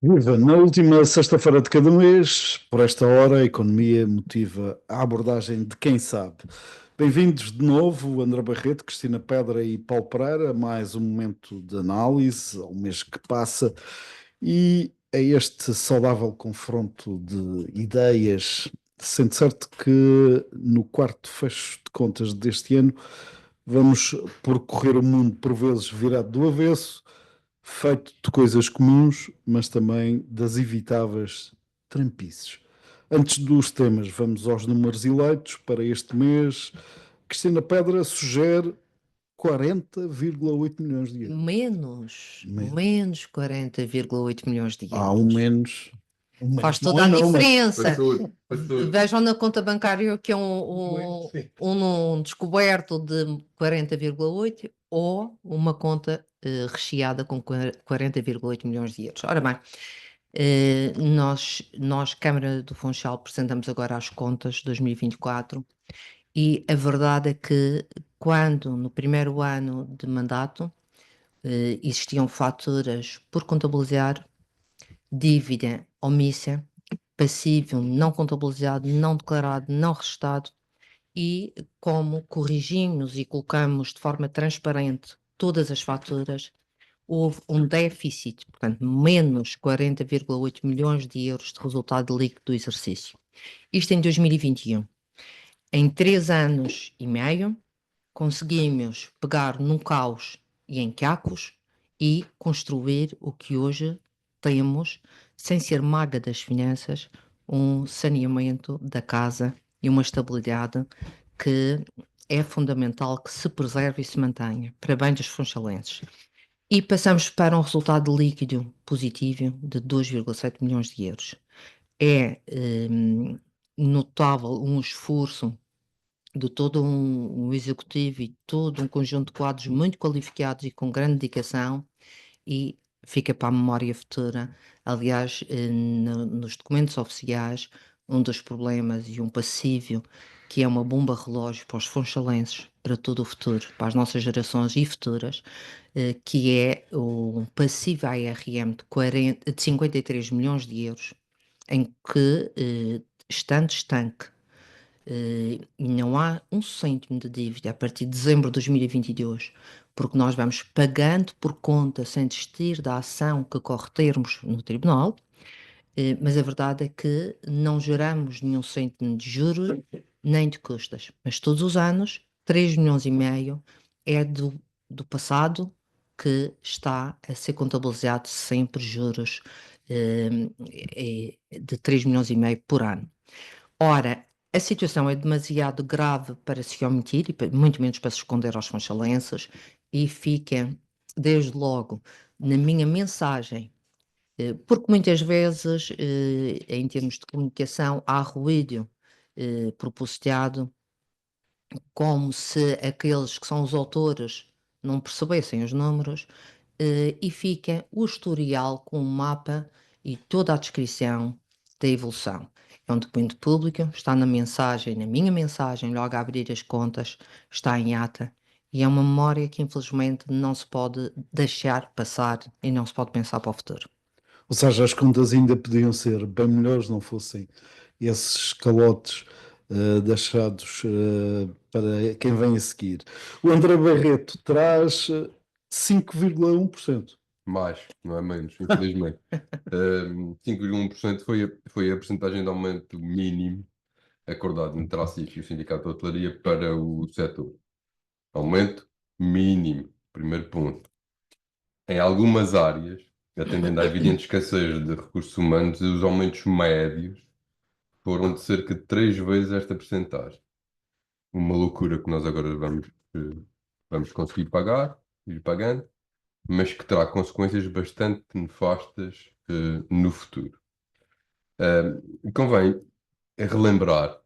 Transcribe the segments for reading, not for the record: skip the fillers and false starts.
Viva! Na última sexta-feira de cada mês, por esta hora, a economia motiva a abordagem de quem sabe. Bem-vindos de novo, André Barreto, Cristina Pedra e Paulo Pereira, a mais um momento de análise ao mês que passa e a este saudável confronto de ideias. Sendo certo que no quarto fecho de contas deste ano vamos percorrer o mundo por vezes virado do avesso, feito de coisas comuns, mas também das evitáveis trampices. Antes dos temas, vamos aos números eleitos para este mês. Cristina Pedra sugere 40,8 milhões de euros. Menos, Menos. menos 40,8 milhões de Há um euros. menos. Um Faz menos. Não toda é a não, mas diferença. Pastor, Vejam na conta bancária que é sim. um descoberto de 40,8 ou uma conta recheada com 40,8 milhões de euros. Ora bem, nós, Câmara do Funchal, apresentamos agora as contas de 2024 e a verdade é que quando no primeiro ano de mandato existiam faturas por contabilizar, dívida omissa, passivo não contabilizado, não declarado, não registado, e como corrigimos e colocamos de forma transparente todas as faturas, houve um déficit, portanto, menos 40,8 milhões de euros de resultado líquido do exercício. Isto em 2021. Em 3 anos e meio, conseguimos pegar num caos e em cacos e construir o que hoje temos, sem ser maga das finanças, um saneamento da casa e uma estabilidade que é fundamental que se preserve e se mantenha, para bem dos funchalenses. E passamos para um resultado líquido positivo de 2,7 milhões de euros. É notável um esforço de todo um executivo e todo um conjunto de quadros muito qualificados e com grande dedicação, e fica para a memória futura. Aliás, nos documentos oficiais, um dos problemas e um passível que é uma bomba relógio para os funchalenses, para todo o futuro, para as nossas gerações e futuras, que é o passivo ARM de 53 milhões de euros, em que, estando estanque, e não há um cêntimo de dívida a partir de dezembro de 2022, porque nós vamos pagando por conta sem desistir da ação que corre termos no tribunal, mas a verdade é que não geramos nenhum cêntimo de juros nem de custas, mas todos os anos 3,5 milhões é do passado que está a ser contabilizado sempre juros de 3,5 milhões por ano. Ora, a situação é demasiado grave para se omitir e muito menos para se esconder aos funchalenses, e fica, desde logo, na minha mensagem, porque muitas vezes, em termos de comunicação, há ruído propositado, como se aqueles que são os autores não percebessem os números, e fica o historial com o mapa e toda a descrição da evolução. É um documento público, está na mensagem, na minha mensagem, logo a abrir as contas, está em ata, e é uma memória que infelizmente não se pode deixar passar e não se pode pensar para o futuro. Ou seja, as contas ainda podiam ser bem melhores, não fossem esses calotes deixados para quem vem a seguir. O André Barreto traz 5,1%. Mais, não é menos, infelizmente. 5,1% foi a percentagem de aumento mínimo acordado entre a ACIF e o Sindicato de Hotelaria para o setor. Aumento mínimo, primeiro ponto. Em algumas áreas, atendendo à evidente escassez de recursos humanos, os aumentos médios foram de cerca de 3 vezes esta percentagem. Uma loucura que nós agora vamos conseguir pagar, ir pagando, mas que terá consequências bastante nefastas no futuro. Convém relembrar,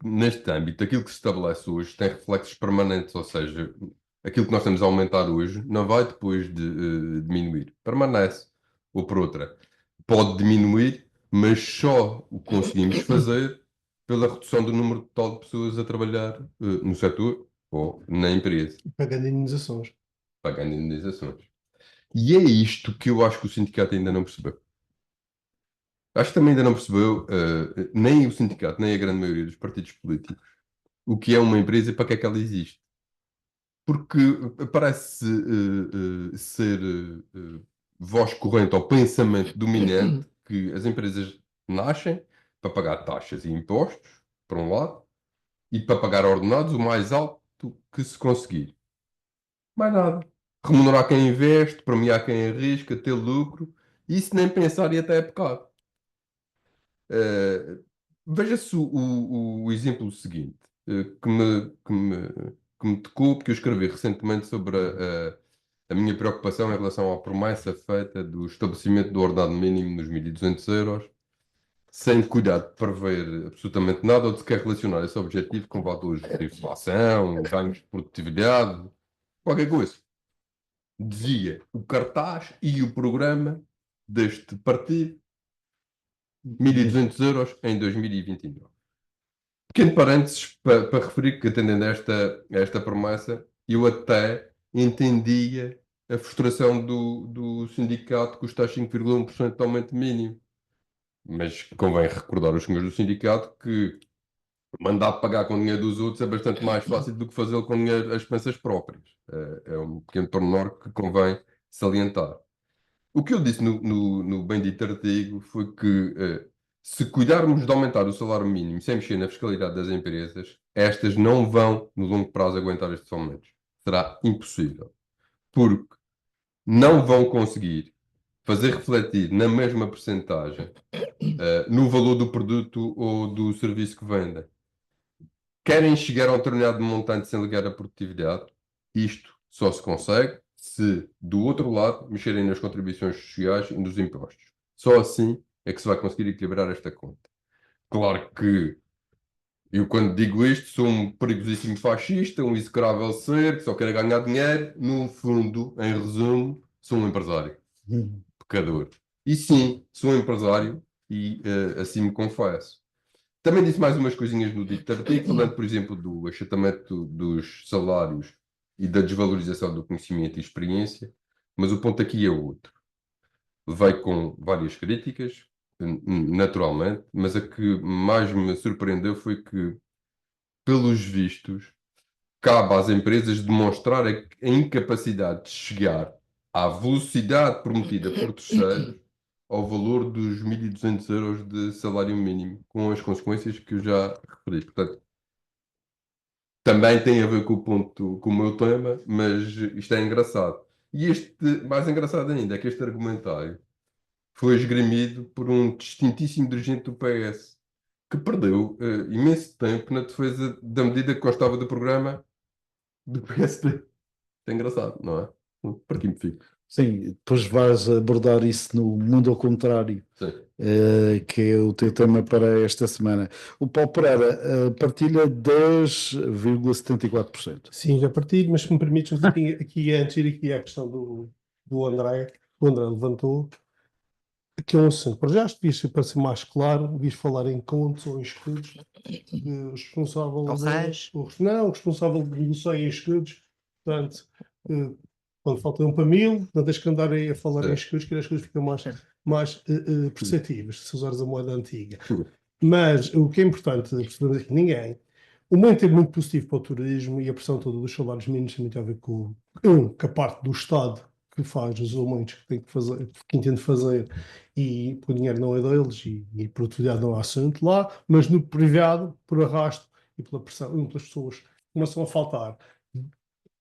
neste âmbito, aquilo que se estabelece hoje tem reflexos permanentes, ou seja, aquilo que nós estamos a aumentar hoje não vai depois de diminuir, permanece. Ou por outra, pode diminuir, mas só o conseguimos fazer pela redução do número total de pessoas a trabalhar no setor ou na empresa, Pagando indenizações. pagando indenizações. E é isto que eu acho que o sindicato ainda não percebeu. Acho que também ainda não percebeu, nem o sindicato, nem a grande maioria dos partidos políticos, o que é uma empresa e para que é que ela existe. Porque parece ser voz corrente ou pensamento dominante que as empresas nascem para pagar taxas e impostos, por um lado, e para pagar ordenados o mais alto que se conseguir. Mais nada. Remunerar quem investe, premiar quem arrisca, ter lucro, isso nem pensar e até é pecado. Veja-se o exemplo seguinte, que me tocou, porque eu escrevi recentemente sobre a minha preocupação em relação à promessa feita do estabelecimento do ordenado mínimo nos 1.200 euros, sem cuidado de prever absolutamente nada ou de sequer relacionar esse objetivo com valores de inflação, ganhos de produtividade, qualquer coisa. Dizia o cartaz e o programa deste partido, 1.200 euros em 2029. Pequeno parênteses para referir que, atendendo a esta promessa, eu até entendia a frustração do sindicato com os tais 5,1% de aumento mínimo. Mas convém recordar aos senhores do sindicato que mandar pagar com dinheiro dos outros é bastante mais fácil do que fazê-lo com dinheiro às expensas próprias. É um pequeno pormenor que convém salientar. O que eu disse no bendito artigo foi que se cuidarmos de aumentar o salário mínimo sem mexer na fiscalidade das empresas, estas não vão, no longo prazo, aguentar estes aumentos. Será impossível. Porque não vão conseguir fazer refletir na mesma percentagem no valor do produto ou do serviço que vendem. Querem chegar a um determinado montante sem ligar a produtividade? Isto só se consegue se, do outro lado, mexerem nas contribuições sociais e nos impostos. Só assim é que se vai conseguir equilibrar esta conta. Claro que eu, quando digo isto, sou um perigosíssimo fascista, um execrável ser que só quer ganhar dinheiro. No fundo, em resumo, sou um empresário. Pecador. E sim, sou um empresário e assim me confesso. Também disse mais umas coisinhas no dito artigo, falando, por exemplo, do achatamento dos salários e da desvalorização do conhecimento e experiência, mas o ponto aqui é outro. Veio com várias críticas, naturalmente, mas a que mais me surpreendeu foi que, pelos vistos, cabe às empresas demonstrar a incapacidade de chegar à velocidade prometida por terceiros ao valor dos 1.200 euros de salário mínimo, com as consequências que eu já referi. Portanto, também tem a ver com o ponto, com o meu tema, mas isto é engraçado. E este, mais engraçado ainda, é que este argumentário foi esgrimido por um distintíssimo dirigente do PS, que perdeu imenso tempo na defesa da medida que constava do programa do PSD. É engraçado, não é? Por aqui me fico. Sim, depois vais abordar isso no Mundo ao Contrário, Sim. que é o teu tema para esta semana. O Paulo Pereira partilha 10,74%. Sim, já partilho, mas se me permites, aqui antes de ir aqui à questão do André, que o André levantou, que é um assunto. Para já devias para ser mais claro, devias falar em contos ou em escudos. O responsável Ou seja, o responsável de negociar em escudos, portanto, quando faltam para 1.000, não tens que andar aí a falar em escudos, que as coisas ficam mais perceptíveis, se usares a moeda antiga. Mas o que é importante perceber aqui, o momento é muito positivo para o turismo e a pressão toda dos salários mínimos tem muito a ver com a parte do Estado que faz os aumentos que tem que fazer, que entende fazer, e o dinheiro não é deles e produtividade não há assunto lá, mas no privado, por arrasto e pela pressão, pelas pessoas começam a faltar,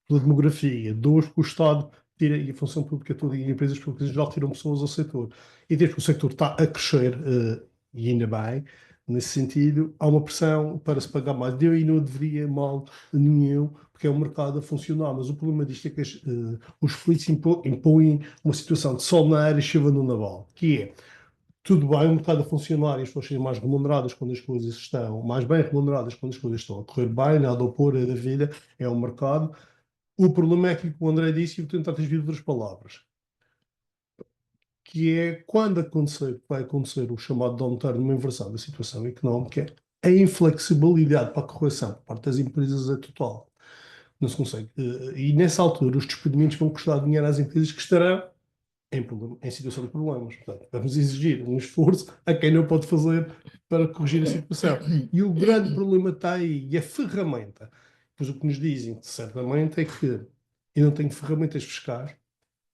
pela demografia, dois, porque o Estado tira, e a função pública toda e as empresas públicas em geral tiram pessoas ao setor. E desde que o setor está a crescer, e ainda bem, nesse sentido, há uma pressão para se pagar mais. Eu aí não deveria mal nenhum, porque é um mercado a funcionar, mas o problema disto é que os políticos impõem uma situação de sol na área e chuva no naval, que é, tudo bem, o mercado a funcionar e as pessoas serem mais remuneradas quando as coisas estão, mais bem remuneradas quando as coisas estão a correr bem, nada a opor da vida, é um mercado. O problema é aquilo que o André disse e vou tentar transmitir outras palavras, que é quando vai acontecer o chamado downturn, uma inversão da situação económica, a inflexibilidade para a correção por parte das empresas é total. Não se consegue. E nessa altura os despedimentos vão custar dinheiro às empresas que estarão em situação de problemas. Portanto, vamos exigir um esforço a quem não pode fazer para corrigir a situação. E o grande problema está aí, e a ferramenta. Pois o que nos dizem, certamente, é que eu não tenho ferramentas fiscais.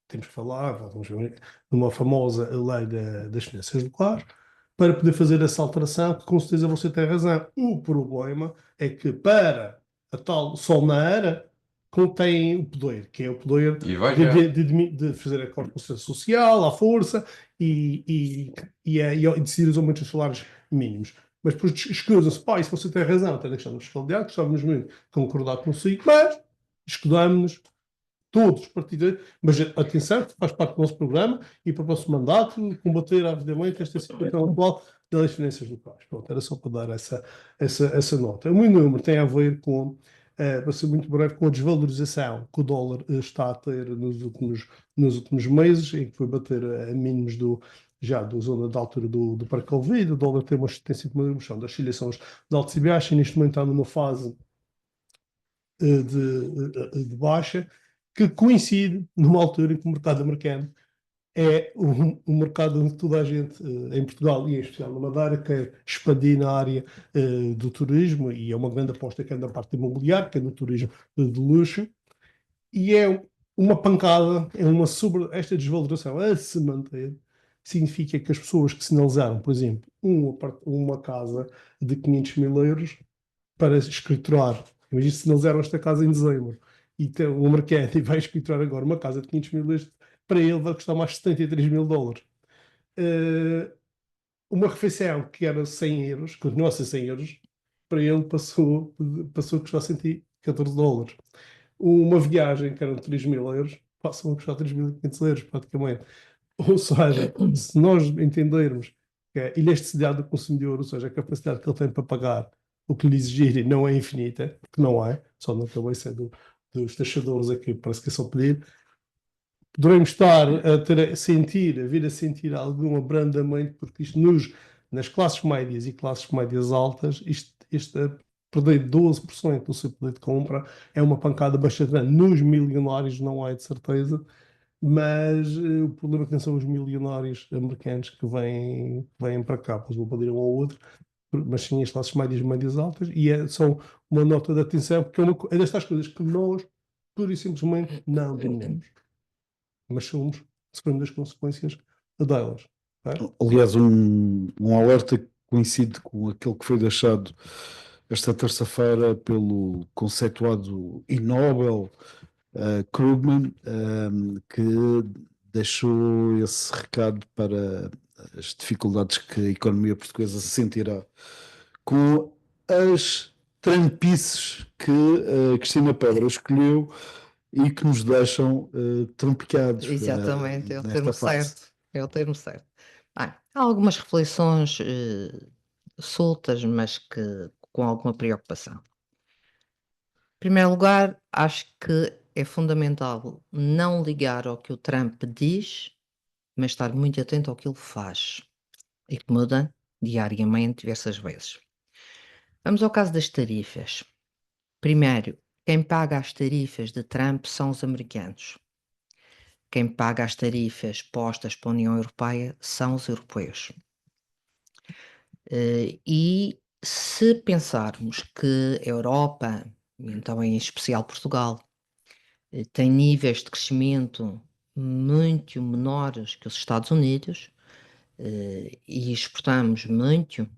Temos que falar, vamos ver, numa famosa lei das finanças locais, para poder fazer essa alteração, que com certeza você tem razão. O problema é que para a tal sol na era, contém o poder, que é o poder E vai já. de fazer a corporação social, à força, e decidir os aumentos dos salários mínimos. Mas depois escusam-se, pá, isso você tem razão, tem a questão da fiscalidade, gostávamos muito de concordar consigo, mas escudamos-nos todos os partidos, mas atenção, que faz parte do nosso programa e para o próximo mandato combater avidamente esta situação atual das finanças locais. Pronto, era só para dar essa nota. O meu número tem a ver com, para ser muito breve, com a desvalorização que o dólar está a ter nos últimos meses, em que foi bater a mínimos já da zona da altura do pré-Covid. O dólar tem tem sido uma evolução das oscilações de altos e baixos e neste momento está numa fase de baixa, que coincide numa altura em que o mercado americano é o mercado onde toda a gente, em Portugal e em especial na Madeira, quer expandir na área do turismo, e é uma grande aposta que é na parte imobiliária, que é no turismo de luxo, e é uma pancada, esta desvalorização a se manter, significa que as pessoas que sinalizaram, por exemplo, uma casa de 500 mil euros para escriturar. Imagina se sinalizaram esta casa em dezembro e tem o mercado e vai escriturar agora uma casa de 500 mil euros, para ele vai custar mais 73 mil dólares. Uma refeição que era 100 euros, continua a ser 100 euros, para ele passou a custar 114 dólares. Uma viagem que eram 3 mil euros, passou a custar 3.500 euros praticamente. Ou seja, se nós entendermos que a elasticidade do consumidor, ou seja, a capacidade que ele tem para pagar o que lhe exigirem não é infinita, porque não é, só na cabeça dos taxadores aqui parece que é só pedir, poderemos estar a vir a sentir algum abrandamento, porque isto nas classes médias e classes médias altas, perder 12% do seu poder de compra é uma pancada bastante grande. Nos milionários não é de certeza, mas o problema é que não são os milionários americanos que vêm para cá, pois vão poder um ao outro, mas sim as classes médias altas, e são uma nota de atenção, porque é destas coisas que nós, pura e simplesmente, não dominamos, mas sofremos as consequências delas. Aliás, um alerta que coincide com aquele que foi deixado esta terça-feira pelo conceituado e Nobel Krugman, que deixou esse recado para as dificuldades que a economia portuguesa sentirá com as trampices que a Cristina Pedra escolheu e que nos deixam trampicados Exatamente, é o nesta termo fase. certo. É o termo certo. Bem, há algumas reflexões soltas, mas que com alguma preocupação. Em primeiro lugar, acho que é fundamental não ligar ao que o Trump diz, mas estar muito atento ao que ele faz e que muda diariamente, diversas vezes. Vamos ao caso das tarifas. Primeiro, quem paga as tarifas de Trump são os americanos. Quem paga as tarifas postas pela União Europeia são os europeus. E se pensarmos que a Europa, e então em especial Portugal, tem níveis de crescimento muito menores que os Estados Unidos, e exportamos muito,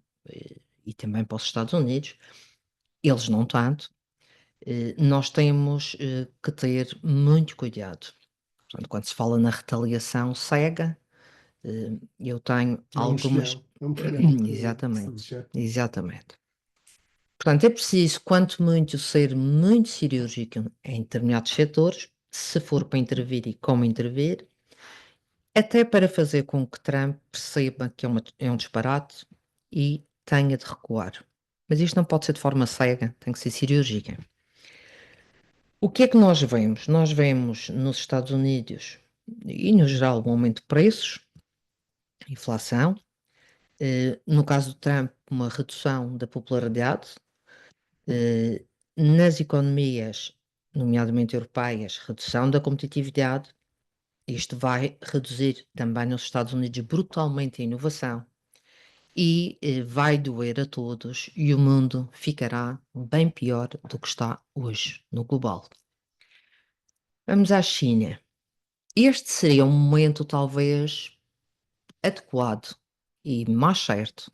e também para os Estados Unidos, eles não tanto, nós temos que ter muito cuidado. Portanto, quando se fala na retaliação cega, eu tenho algumas. Exatamente, exatamente. Portanto, é preciso, quanto muito, ser muito cirúrgico em determinados setores, se for para intervir e como intervir, até para fazer com que Trump perceba que é um disparate e tenha de recuar. Mas isto não pode ser de forma cega, tem que ser cirúrgica. O que é que nós vemos? Nós vemos nos Estados Unidos e, no geral, um aumento de preços, inflação. No caso do Trump, uma redução da popularidade. Nas economias, nomeadamente europeias, redução da competitividade. Isto vai reduzir também nos Estados Unidos brutalmente a inovação e vai doer a todos e o mundo ficará bem pior do que está hoje no global. Vamos à China. Este seria um momento talvez adequado e mais certo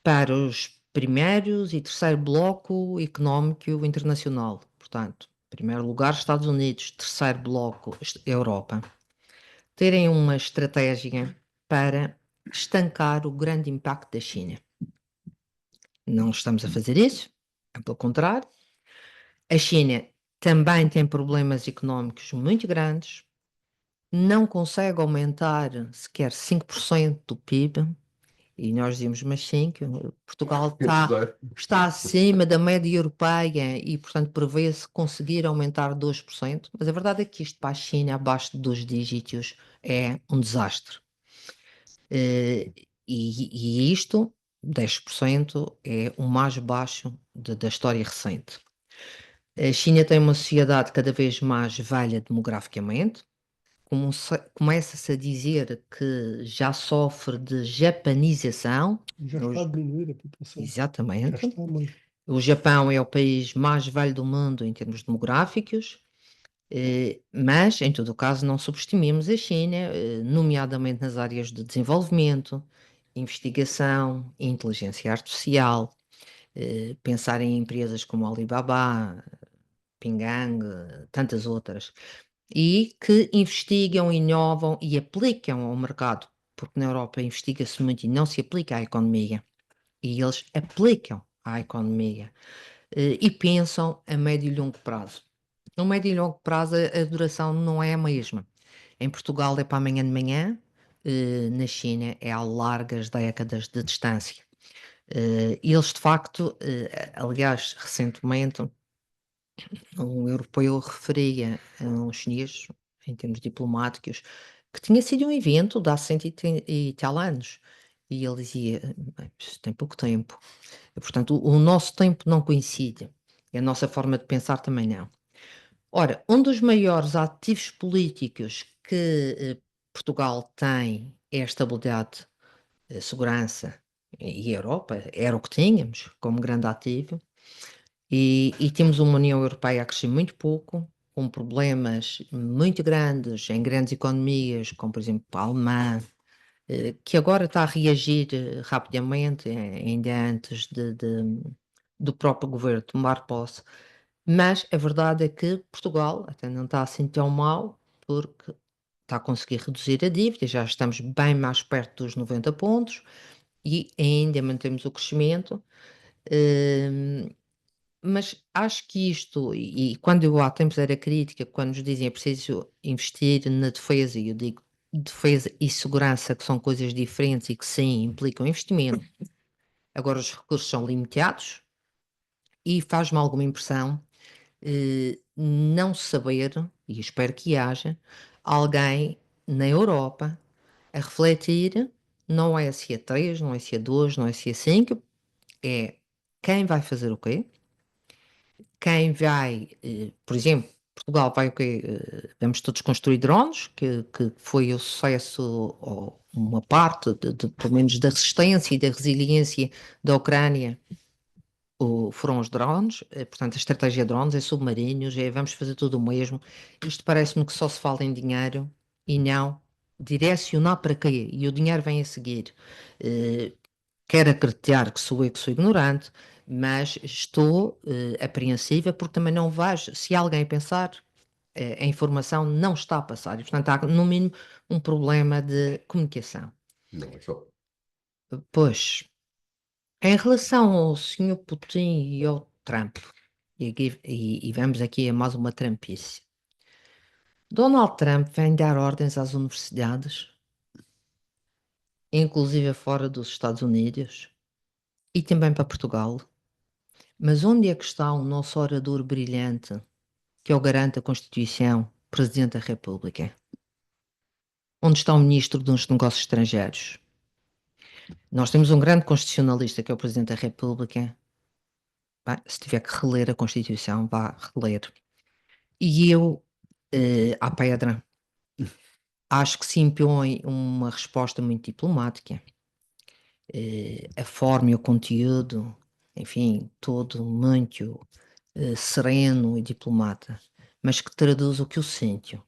para os primeiros e terceiro bloco económico internacional. Portanto, primeiro lugar Estados Unidos, terceiro bloco Europa, terem uma estratégia para estancar o grande impacto da China. Não estamos a fazer isso, é pelo contrário. A China também tem problemas económicos muito grandes, não consegue aumentar sequer 5% do PIB, e nós dizemos, mas sim, que Portugal está acima da média europeia e, portanto, prevê-se conseguir aumentar 2%, mas a verdade é que isto para a China, abaixo de 2 dígitos, é um desastre. E isto, 10%, é o mais baixo da história recente. A China tem uma sociedade cada vez mais velha demograficamente, começa-se a dizer que já sofre de japanização. Já está a diminuir a população. Já Exatamente. está, mas O Japão é o país mais velho do mundo em termos demográficos, mas, em todo o caso, não subestimemos a China, nomeadamente nas áreas de desenvolvimento, investigação, inteligência artificial, pensar em empresas como Alibaba, Pingang, tantas outras, e que investigam, inovam e aplicam ao mercado, porque na Europa investiga-se muito e não se aplica à economia, e eles aplicam à economia, e pensam a médio e longo prazo. No médio e longo prazo a duração não é a mesma. Em Portugal é para amanhã de manhã, na China é há largas décadas de distância. Eles de facto, aliás, recentemente um europeu referia a um chinês, em termos diplomáticos, que tinha sido um evento de há 100 e tal anos. E ele dizia: "Bem, isto tem pouco tempo." E, portanto, o nosso tempo não coincide. E a nossa forma de pensar também não. Ora, um dos maiores ativos políticos que Portugal tem é a estabilidade, a segurança e a Europa, era o que tínhamos como grande ativo. E temos uma União Europeia a crescer muito pouco, com problemas muito grandes em grandes economias, como por exemplo a alemã, que agora está a reagir rapidamente, ainda antes do próprio governo tomar posse. Mas a verdade é que Portugal até não está assim tão mal, porque está a conseguir reduzir a dívida, já estamos bem mais perto dos 90 pontos e ainda mantemos o crescimento. hum, mas acho que isto, e quando eu há tempos era crítica, quando nos dizem é preciso investir na defesa, e eu digo defesa e segurança, que são coisas diferentes e que sim implicam investimento. Agora os recursos são limitados e faz-me alguma impressão não saber, e espero que haja, alguém na Europa a refletir, não é se é 3, não é se é 2, não é se é 5, é quem vai fazer o quê? Quem vai, por exemplo, Portugal vai o quê? Vamos todos construir drones, que foi o sucesso, ou uma parte, pelo menos, da resistência e da resiliência da Ucrânia, foram os drones. Portanto, a estratégia drones é submarinos, é vamos fazer tudo o mesmo. Isto parece-me que só se fala em dinheiro e não direcionar para quê? E o dinheiro vem a seguir. Eh, Quero acreditar que sou eu que sou ignorante, mas estou apreensiva porque também não vejo, se alguém pensar, a informação não está a passar e, portanto, há no mínimo um problema de comunicação. Não é só. Pois, em relação ao Sr. Putin e ao Trump, e vamos aqui a mais uma trampice. Donald Trump vem dar ordens às universidades, inclusive fora dos Estados Unidos, e também para Portugal. Mas onde é que está o nosso orador brilhante, que é o garante da Constituição, Presidente da República? Onde está o Ministro dos Negócios Estrangeiros? Nós temos um grande constitucionalista, que é o Presidente da República. Bem, se tiver que reler a Constituição, vá reler. E eu, à pedra, Acho que se impõe uma resposta muito diplomática. A forma e o conteúdo, enfim, todo muito sereno e diplomata, mas que traduz o que eu sinto,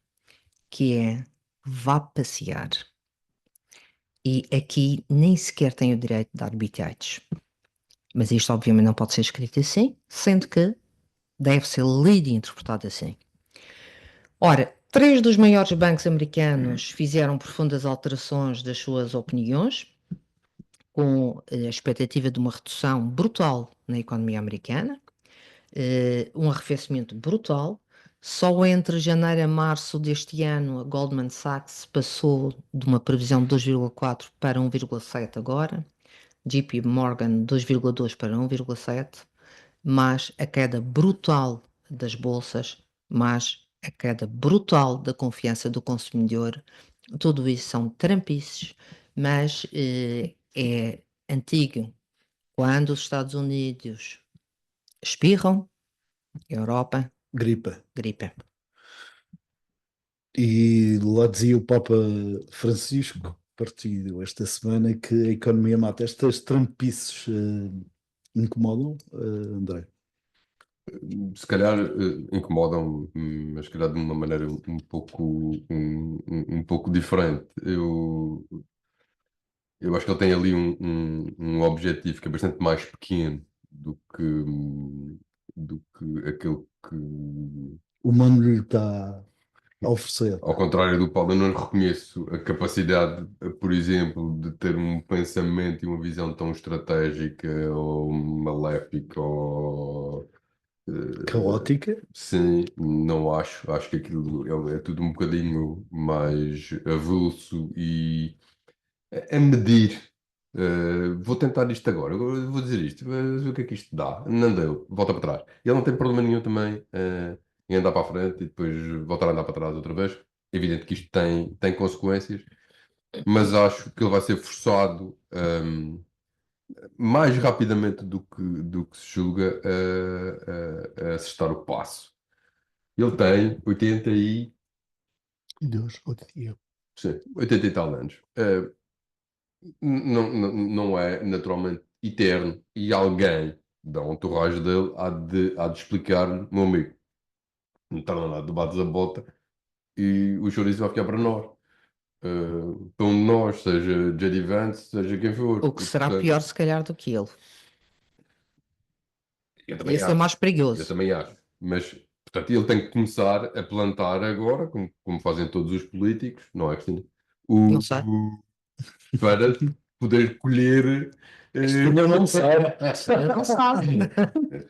que é vá passear. E aqui nem sequer tem o direito de dar bitites. Mas isto obviamente não pode ser escrito assim, sendo que deve ser lido e interpretado assim. Ora, 3 dos maiores bancos americanos fizeram profundas alterações das suas opiniões, com a expectativa de uma redução brutal na economia americana, um arrefecimento brutal. Só entre janeiro a março deste ano, a Goldman Sachs passou de uma previsão de 2,4 para 1,7 agora, JP Morgan 2,2 para 1,7, mas a queda brutal das bolsas, mas a queda brutal da confiança do consumidor, tudo isso são trampices, mas é antigo. Quando os Estados Unidos espirram, a Europa Gripa. gripa. E lá dizia o Papa Francisco, partido esta semana, que a economia mata. Estas trampices incomodam, André? Se calhar incomodam, mas se calhar de uma maneira um pouco diferente. Eu acho que ele tem ali um objetivo que é bastante mais pequeno do que aquele que, O mundo lhe está a oferecer. ao contrário do Paulo, eu não lhe reconheço a capacidade, por exemplo, de ter um pensamento e uma visão tão estratégica ou maléfica ou Caótica. sim, não acho. Acho que aquilo é tudo um bocadinho mais avulso e a medir. Vou tentar isto agora, vou dizer isto, ver o que é que isto dá. Não deu, volta para trás. Ele não tem problema nenhum também em andar para a frente e depois voltar a andar para trás outra vez. É evidente que isto tem consequências, mas acho que ele vai ser forçado mais rapidamente do que se julga a acertar o passo. Ele tem 80 e, Deus, outro dia. sim, 80 e tal anos. Não é naturalmente eterno e alguém da entourage dele há de explicar-lhe, meu amigo, não está nada, debates a bota e o chouriço vai ficar para nós. Para um de nós, seja J.D. Vance, seja quem for. O que E, será portanto, pior, se calhar, do que ele. eu também Esse é acho. mais Eu perigoso. também acho. Mas, portanto, ele tem que começar a plantar agora, como fazem todos os políticos, não é, Cristina? Não sei. Para poder colher. Ainda não sabe. Eu não sabe.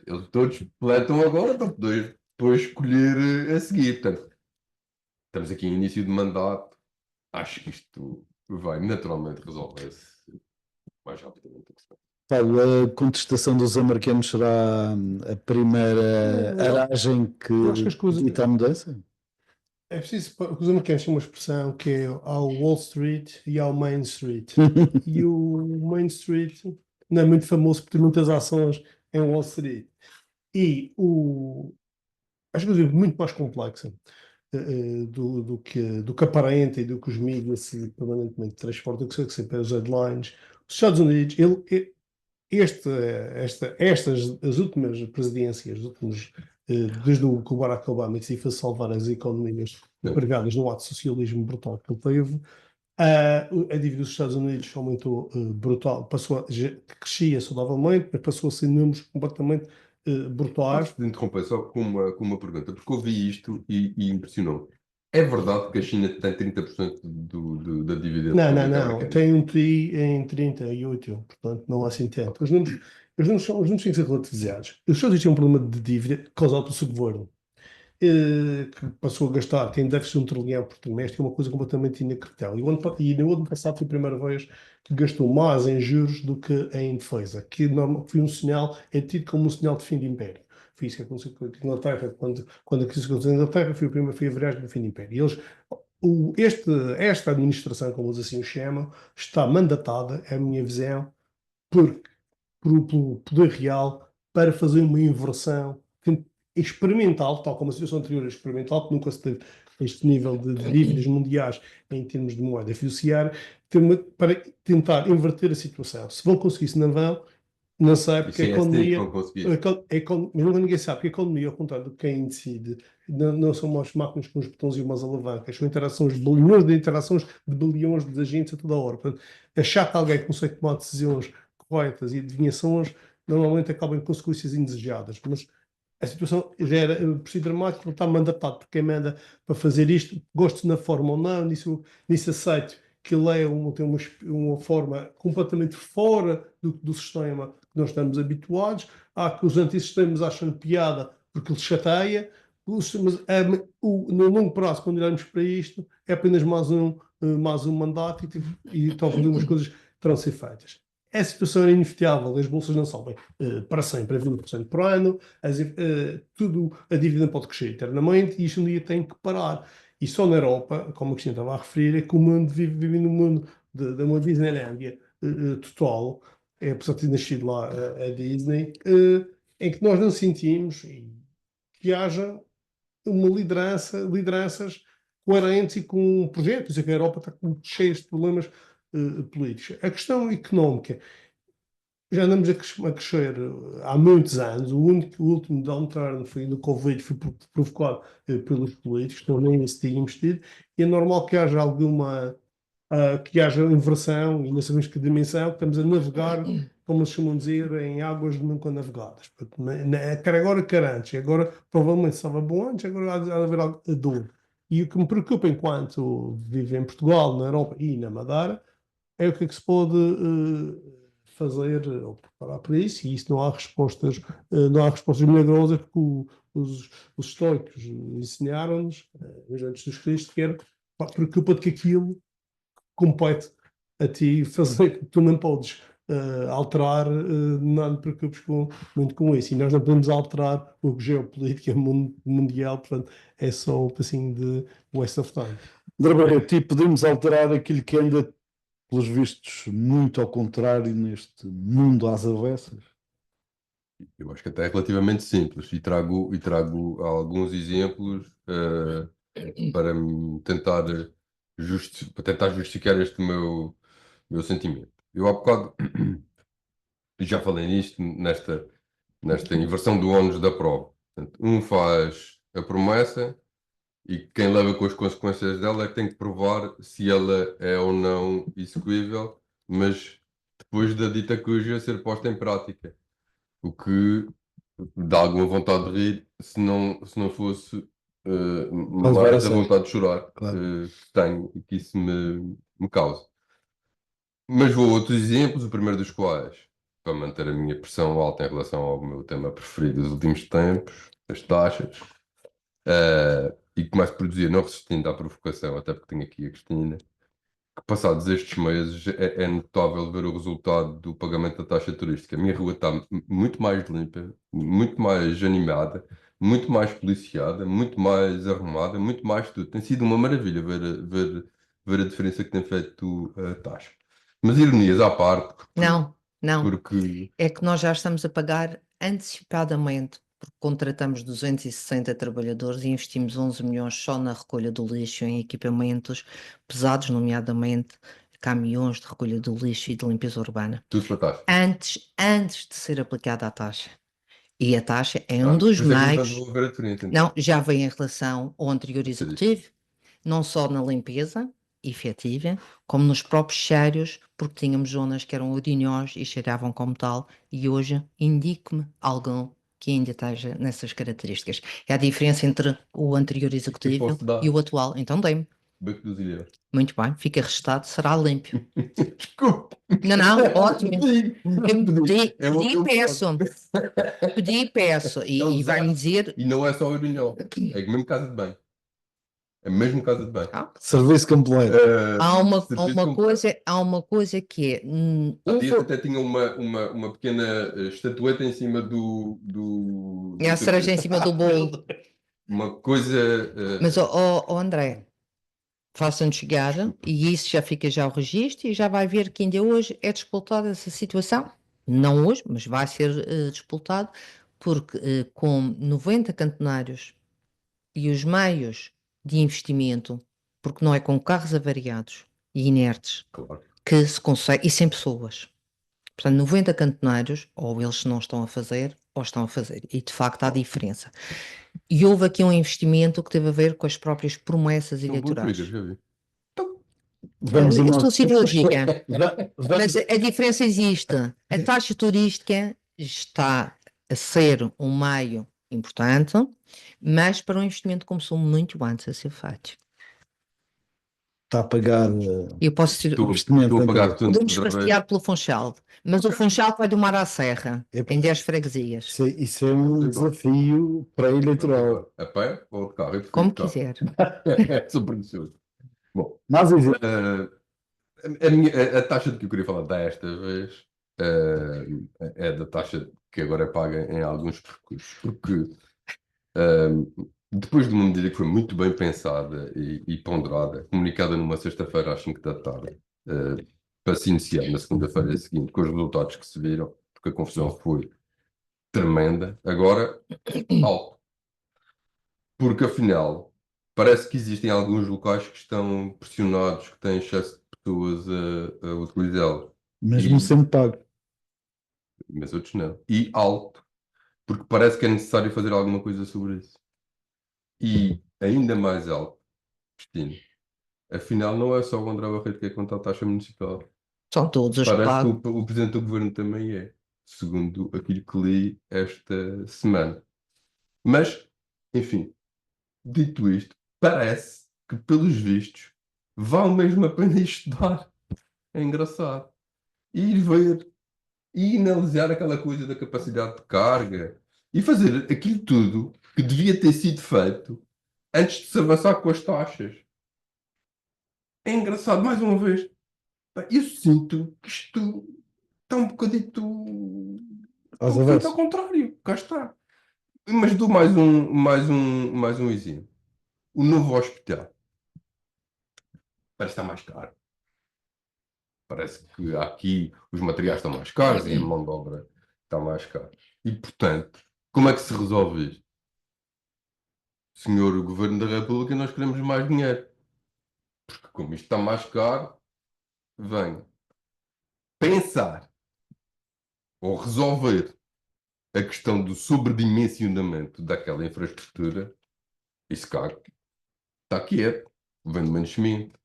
Eles todos plantam agora para poder depois colher a seguir. Portanto, estamos aqui em início de mandato. Acho que isto vai naturalmente resolver-se mais rapidamente. Paulo, a contestação dos americanos será a primeira aragem que Eu acho que as coisas. dita a mudança? É preciso. Os americanos têm uma expressão que é ao Wall Street e ao Main Street. E o Main Street não é muito famoso por ter muitas ações em Wall Street. E as coisas são muito mais complexas do que aparenta e do que os mídias se permanentemente transportam, que sempre os headlines. Os Estados Unidos, as últimas presidências, desde o que o Barack Obama decidiu salvar as economias empregadas no ato de socialismo brutal que ele teve, a dívida dos Estados Unidos aumentou brutal, crescia saudavelmente, mas passou a ser números completamente brutais. Posso te interromper só com uma pergunta, porque ouvi isto e impressionou. É verdade que a China tem 30% da dívida Não, pública não, americana? tem um TI em 38, portanto não há assim tanto. Os números têm que ser relativizados. Os Estados Unidos têm um problema de dívida causado pelo seu governo, que passou a gastar, tem déficit de 1 trilhão por trimestre, é uma coisa completamente inacreditável. E no ano passado foi a primeira vez que gastou mais em juros do que em defesa, que foi um sinal, é tido como um sinal de fim de império. Foi isso que aconteceu com a Inglaterra, quando a crise aconteceu na Inglaterra, foi a viragem do fim de império. E esta administração, como eles assim o chamam, está mandatada, é a minha visão, pelo poder real para fazer uma inversão experimental, tal como a situação anterior é experimental, que nunca se teve este nível de dívidas mundiais em termos de moeda fiduciária, para tentar inverter a situação. Se vão conseguir, se não vão, não sei, porque a Isso é assim que economia, vão conseguir. mas ninguém sabe, porque a economia, ao contrário de quem decide, não são umas máquinas com uns botões e umas alavancas, são interações, bilhões de interações de bilhões de agentes a toda hora. Portanto, achar que alguém consegue tomar decisões corretas e adivinhações, normalmente acabam em consequências indesejadas. Mas a situação já era por si dramática, está mandatado por quem manda para fazer isto, gosto na forma ou não, nisso aceito que ele tem uma forma completamente fora do sistema que nós estamos habituados. Há que os antisistemas acham piada porque ele chateia. Mas no longo prazo, quando olharmos para isto, é apenas mais um mandato e talvez umas coisas terão de ser feitas. A situação é inevitável, as bolsas não sobem para sempre, a 20% por ano, a dívida pode crescer eternamente e isto um dia tem que parar. E só na Europa, como a Cristina estava a referir, é que o mundo vive num mundo de uma Disneylândia total, apesar de ter nascido lá a Disney, em que nós não sentimos que haja uma lideranças coerentes e com projetos, e que a Europa está cheia de problemas políticos. A questão económica, já andamos a crescer há muitos anos. O último downturn foi no Covid, foi provocado pelos políticos, não nem isso tínhamos tido, e é normal que haja que haja inversão, e não sabemos que dimensão, que estamos a navegar, como se chamam de dizer, em águas nunca navegadas. Quer agora, quer antes. Agora, provavelmente estava bom antes, agora há de haver algo a dor. E o que me preocupa enquanto vivo em Portugal, na Europa e na Madeira, é o que é que se pode fazer ou preparar para isso, e isso não há respostas milagrosas, porque os históricos ensinaram-nos, antes dos Cristo, que era preocupa-te que aquilo compete a ti fazer, que tu não podes alterar, não te preocupes muito com isso, e nós não podemos alterar o geopolítica mundial, portanto é só um pedacinho de waste of time. André Barreto, e podemos alterar aquilo que anda, pelos vistos, muito ao contrário neste mundo às avessas? Eu acho que até é relativamente simples e trago alguns exemplos para tentar justificar este meu sentimento. Eu há bocado já falei nisto, nesta inversão do ónus da prova. Portanto, um faz a promessa e quem leva com as consequências dela é que tem que provar se ela é ou não execuível, mas depois da dita cuja ser posta em prática. O que dá alguma vontade de rir se não fosse levar a mais a sério. vontade de chorar Claro. que tenho e que isso me causa. Mas vou a outros exemplos, o primeiro dos quais, para manter a minha pressão alta em relação ao meu tema preferido dos últimos tempos, as taxas, e começo a produzir, não resistindo à provocação, até porque tenho aqui a Cristina, que passados estes meses é notável ver o resultado do pagamento da taxa turística. A minha rua está muito mais limpa, muito mais animada, muito mais policiada, muito mais arrumada, muito mais tudo. Tem sido uma maravilha ver a diferença que tem feito a taxa. Mas ironias à parte, Não, porque é que nós já estamos a pagar antecipadamente, porque contratamos 260 trabalhadores e investimos 11 milhões só na recolha do lixo em equipamentos pesados, nomeadamente caminhões de recolha do lixo e de limpeza urbana, tudo fantástico. antes de ser aplicada a taxa. E a taxa é um dos Por isso é que meios. vou ver a diferença. Então. Não, já vem em relação ao anterior executivo, não só na limpeza efetiva, como nos próprios cheiros, porque tínhamos zonas que eram odinhós e cheiravam como tal, e hoje indique-me algum que ainda esteja nessas características. É a diferença entre o anterior executivo posso dar. e o atual. Então dê-me. Beco dos Ilhéus. Muito bem, fica registado, será limpo. Desculpe. Não, ótimo. Pedi É uma e peço. Pedi e peço. E vai-me dizer. E não é só o Urinhol, é mesmo casa de banho. É mesmo casa de banho. Serviço completo. Há Serviço completo. uma coisa que é. Há dias até tinha uma pequena estatueta em cima do É a cereja em cima do bolo. Uma coisa. Mas, André, faça-nos chegar e isso já fica já o registro e já vai ver que ainda hoje é disputada essa situação. Não hoje, mas vai ser disputado, porque com 90 cantonários e os meios de investimento, porque não é com carros avariados e inertes Claro. que se consegue, e sem pessoas. Portanto, 90 cantoneiros, ou eles não estão a fazer, ou estão a fazer. E de facto há diferença. E houve aqui um investimento que teve a ver com as próprias promessas É um bom eleitorais. trigger, já vi. Vamos a Eu nós. sou cirúrgica, Va- mas Vamos, a diferença existe. A taxa turística está a ser um meio importante, mas para um investimento que começou muito antes a ser feito. está a pagar Eu posso ser, investimento Estou a pagar anterior. tanto podemos outra vez. passear pelo Funchal, mas o Funchal vai do Mar à Serra, É em 10 freguesias. Isso é um desafio pré-eleitoral. A pé ou de carro? Eu prefiro Como de carro. quiser. Sou preguiçoso. Bom, Mas existe. a taxa de que eu queria falar desta vez é da taxa que agora é paga em alguns percursos, porque depois de uma medida que foi muito bem pensada e ponderada, comunicada numa sexta-feira às 5 da tarde, para se iniciar na segunda-feira seguinte, com os resultados que se viram, porque a confusão foi tremenda, agora alto. Porque afinal, parece que existem alguns locais que estão pressionados, que têm excesso de pessoas a utilizá-los. Mesmo E- sendo pago. Mas outros não. E alto, porque parece que é necessário fazer alguma coisa sobre isso. E ainda mais alto, Cristina, afinal não é só o André Barreto que é contra a taxa municipal. São todos os que Parece que pagam. o Presidente do Governo também é, segundo aquilo que li esta semana. Mas, enfim, dito isto, parece que, pelos vistos, vale mesmo a pena ir estudar. É engraçado. E ir ver e analisar aquela coisa da capacidade de carga e fazer aquilo tudo que devia ter sido feito antes de se avançar com as taxas. É engraçado, mais uma vez. Pá, eu sinto que isto está um bocadito Às feito ao avessas. contrário. Cá está. Mas dou mais um exemplo. O novo hospital parece estar mais caro. Parece que aqui os materiais estão mais caros e a mão de obra está mais cara. E, portanto, como é que se resolve isto? Senhor Governo da República, nós queremos mais dinheiro. Porque como isto está mais caro, venha pensar ou resolver a questão do sobredimensionamento daquela infraestrutura. Isso cá está quieto, vem de manchimento.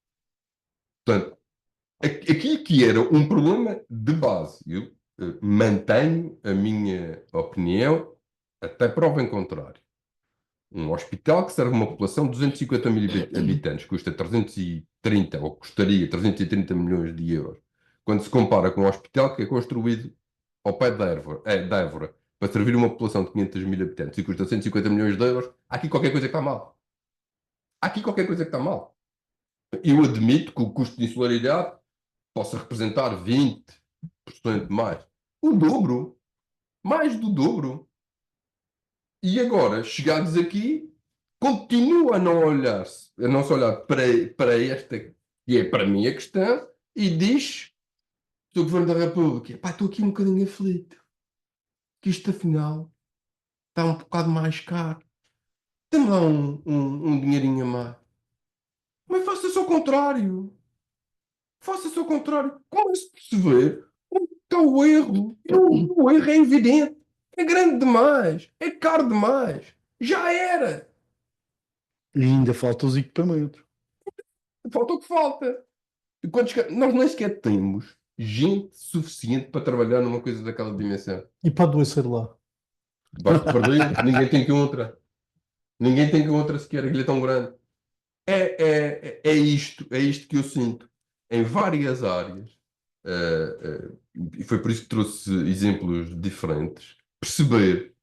Portanto, aquilo que era um problema de base, eu mantenho a minha opinião até prova em contrário. Um hospital que serve uma população de 250 mil habitantes, custa 330, ou custaria 330 milhões de euros, quando se compara com um hospital que é construído ao pé de Évora, para servir uma população de 500 mil habitantes e custa 150 milhões de euros, há aqui qualquer coisa que está mal. Há aqui qualquer coisa que está mal. Eu admito que o custo de insularidade possa representar 20% mais. O dobro. Mais do dobro. E agora, chegados aqui, continua a não olhar-se, a não se olhar para esta, que é para mim a questão, e diz, Sr. Governo da República, pá, estou aqui um bocadinho aflito, que isto afinal está um bocado mais caro. Dê-me lá um dinheirinho a mais. Mas faça-se ao contrário. Faça-se ao contrário. Como é se perceber onde está o erro? O erro é evidente. É grande demais. É caro demais. Já era. E ainda faltam os equipamentos. Falta o que falta. Nós nem sequer temos gente suficiente para trabalhar numa coisa daquela dimensão. E para adoecer lá. Basta perder, ninguém tem que outra. Ninguém tem que outra sequer, aquilo é tão grande. É isto que eu sinto em várias áreas. E foi por isso que trouxe exemplos diferentes. Perceber.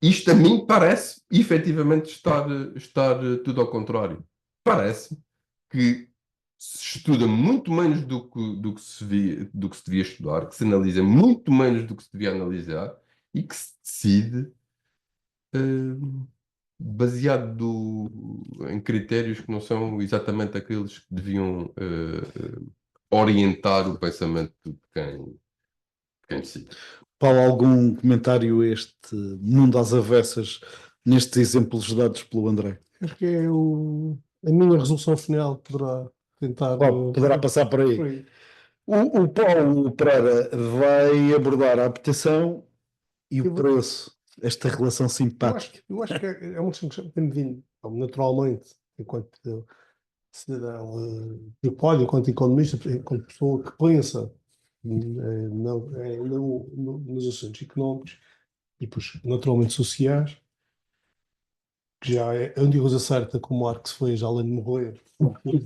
Isto a mim parece efetivamente estar tudo ao contrário. Parece que se estuda muito menos do que se devia estudar, que se analisa muito menos do que se devia analisar e que se decide baseado em critérios que não são exatamente aqueles que deviam orientar o pensamento de quem decide. Paulo, algum comentário a este mundo às avessas nestes exemplos dados pelo André? Acho que é a minha resolução final poderá tentar. Poderá passar por aí. O Paulo Pereira vai abordar a habitação e o Eu vou- preço, esta relação simpática. Eu acho que é uma questão que tem vindo, naturalmente, enquanto cidadão, enquanto economista, enquanto pessoa que pensa nos assuntos económicos e, pois, naturalmente, sociais, que já é a única coisa certa que o Marx fez, além de morrer, foi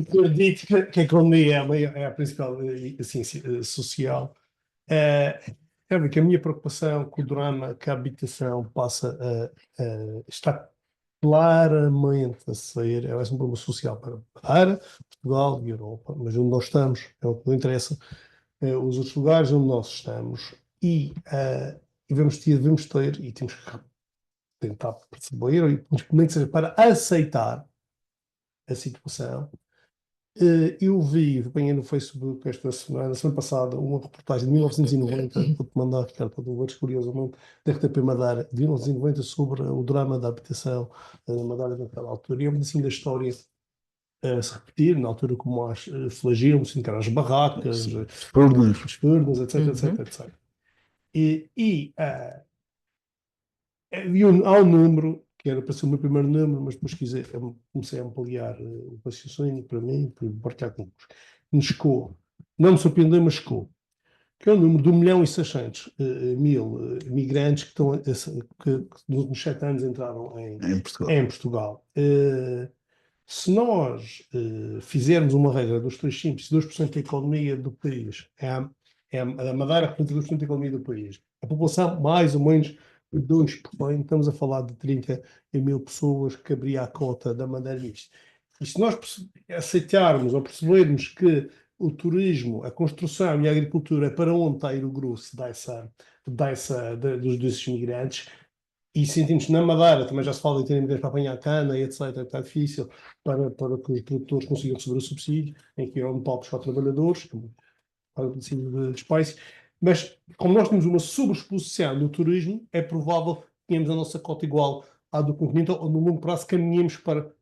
ter dito que a economia é a principal ciência social. É que a minha preocupação com o drama que a habitação está claramente a ser, é um problema social para Portugal e Europa, mas onde nós estamos, é o que nos interessa, os outros lugares onde nós estamos, e devemos ter, e temos que tentar perceber, e nem que seja para aceitar a situação. Eu apanhei no Facebook semana passada, uma reportagem de 1990, vou-te mandar, Ricardo, para tu veres, curiosamente, da RTP Madeira, de 1990, sobre o drama da habitação na Madeira naquela altura. E é um pedacinho da história a se repetir, na altura como as flagiam-se, as barracas, as furnas, etc, etc, etc. Há um número, que era para ser o meu primeiro número, mas depois comecei a ampliar o raciocínio para mim, para partilhar convosco. Me chegou, não me surpreendeu, mas chegou, que é o número de 1.600.000 migrantes que nos 7 anos entraram em Portugal. Se nós fizermos uma regra dos 3 simples, 2% da economia do país, a Madeira representa 2% da economia do país, a população mais ou menos 2%, estamos a falar de 30.000 pessoas que caberia a cota da Madeira mista. E se nós aceitarmos ou percebermos que o turismo, a construção e a agricultura é para onde está a ir o grosso desses migrantes, e sentimos que na Madeira também já se fala em ter imigrantes para apanhar cana e etc. Está difícil para que os produtores consigam receber o subsídio, em que é um pau para os trabalhadores, para o subsídio de espécie. Mas, como nós temos uma sobreexposição no turismo, é provável que tenhamos a nossa cota igual à do continente, ou no longo prazo caminhemos para